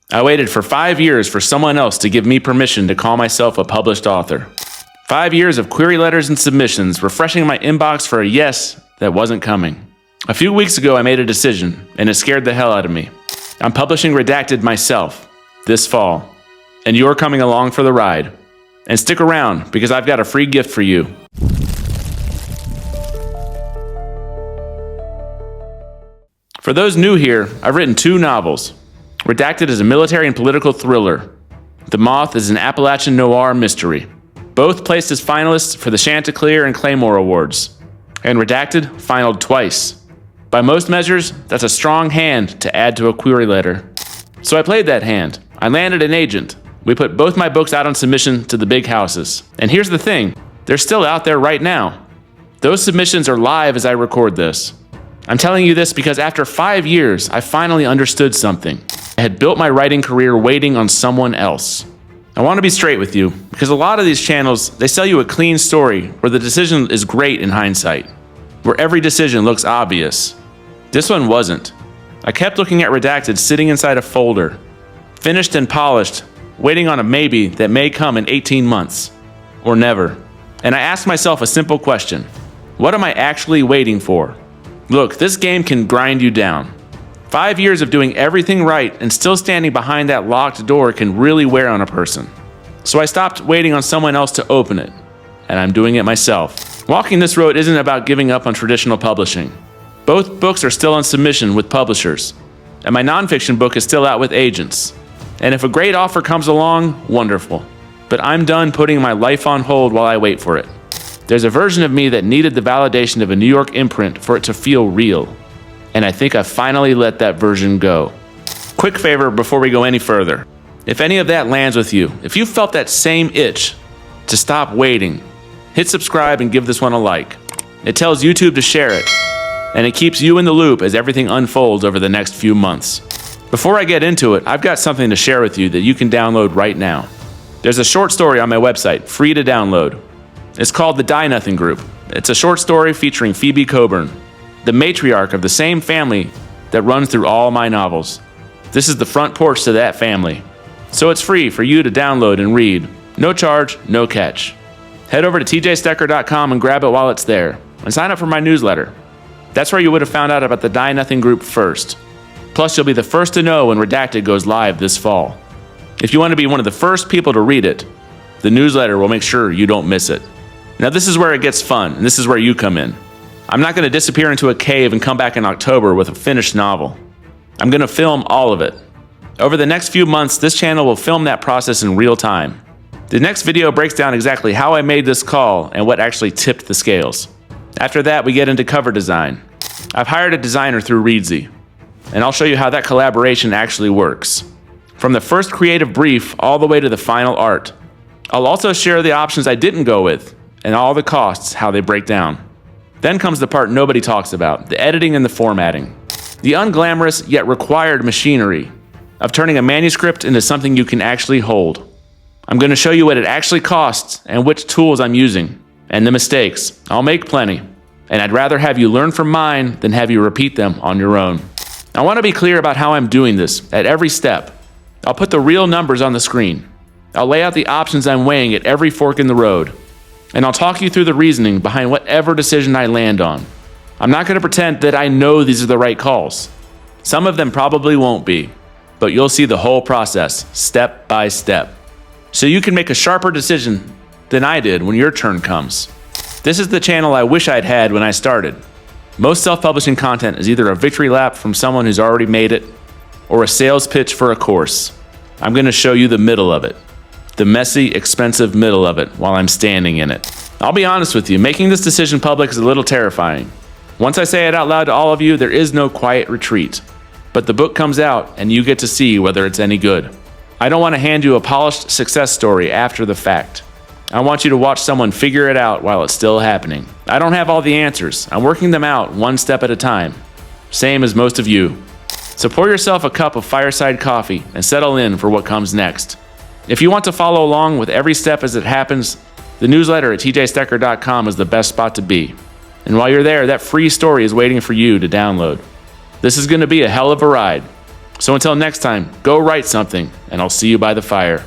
I waited for 5 years for someone else to give me permission to call myself a published author. 5 years of query letters and submissions, refreshing my inbox for a yes that wasn't coming. A few weeks ago, I made a decision, and it scared the hell out of me. I'm publishing Redacted myself this fall, and you're coming along for the ride. And stick around, because I've got a free gift for you. For those new here, I've written 2 novels. Redacted is a military and political thriller. The Moth is an Appalachian noir mystery. Both placed as finalists for the Chanticleer and Claymore Awards. And Redacted finaled twice. By most measures, that's a strong hand to add to a query letter. So I played that hand. I landed an agent. We put both my books out on submission to the big houses. And here's the thing, they're still out there right now. Those submissions are live as I record this. I'm telling you this because after 5 years, I finally understood something. I had built my writing career waiting on someone else. I want to be straight with you, because a lot of these channels, they sell you a clean story where the decision is great in hindsight, where every decision looks obvious. This one wasn't. I kept looking at Redacted sitting inside a folder, finished and polished, waiting on a maybe that may come in 18 months, or never. And I asked myself a simple question. What am I actually waiting for? Look, this game can grind you down. 5 years of doing everything right and still standing behind that locked door can really wear on a person. So I stopped waiting on someone else to open it, and I'm doing it myself. Walking this road isn't about giving up on traditional publishing. Both books are still on submission with publishers, and my nonfiction book is still out with agents. And if a great offer comes along, wonderful. But I'm done putting my life on hold while I wait for it. There's a version of me that needed the validation of a New York imprint for it to feel real. And I think I finally let that version go. Quick favor before we go any further. If any of that lands with you, if you felt that same itch to stop waiting, hit subscribe and give this one a like. It tells YouTube to share it, and it keeps you in the loop as everything unfolds over the next few months. Before I get into it, I've got something to share with you that you can download right now. There's a short story on my website, free to download. It's called The Die Nothing Group. It's a short story featuring Phoebe Coburn, the matriarch of the same family that runs through all my novels. This is the front porch to that family. So it's free for you to download and read. No charge, no catch. Head over to tjstecker.com and grab it while it's there. And sign up for my newsletter. That's where you would have found out about the Die Nothing Group first. Plus, you'll be the first to know when Redacted goes live this fall. If you want to be one of the first people to read it, the newsletter will make sure you don't miss it. Now, this is where it gets fun, and this is where you come in. I'm not going to disappear into a cave and come back in October with a finished novel. I'm going to film all of it. Over the next few months, this channel will film that process in real time. The next video breaks down exactly how I made this call and what actually tipped the scales. After that, we get into cover design. I've hired a designer through Reedsy, and I'll show you how that collaboration actually works. From the first creative brief all the way to the final art. I'll also share the options I didn't go with, and all the costs, how they break down. Then comes the part nobody talks about, the editing and the formatting. The unglamorous yet required machinery of turning a manuscript into something you can actually hold. I'm going to show you what it actually costs and which tools I'm using, and the mistakes. I'll make plenty, and I'd rather have you learn from mine than have you repeat them on your own. I want to be clear about how I'm doing this at every step. I'll put the real numbers on the screen. I'll lay out the options I'm weighing at every fork in the road. And I'll talk you through the reasoning behind whatever decision I land on. I'm not going to pretend that I know these are the right calls. Some of them probably won't be, but you'll see the whole process, step by step. So you can make a sharper decision than I did when your turn comes. This is the channel I wish I'd had when I started. Most self-publishing content is either a victory lap from someone who's already made it, or a sales pitch for a course. I'm going to show you the middle of it. The messy, expensive middle of it while I'm standing in it. I'll be honest with you, making this decision public is a little terrifying. Once I say it out loud to all of you, there is no quiet retreat. But the book comes out and you get to see whether it's any good. I don't want to hand you a polished success story after the fact. I want you to watch someone figure it out while it's still happening. I don't have all the answers. I'm working them out one step at a time. Same as most of you. So pour yourself a cup of Fireside coffee and settle in for what comes next. If you want to follow along with every step as it happens, the newsletter at tjstecker.com is the best spot to be. And while you're there, that free story is waiting for you to download. This is going to be a hell of a ride. So until next time, go write something, and I'll see you by the fire.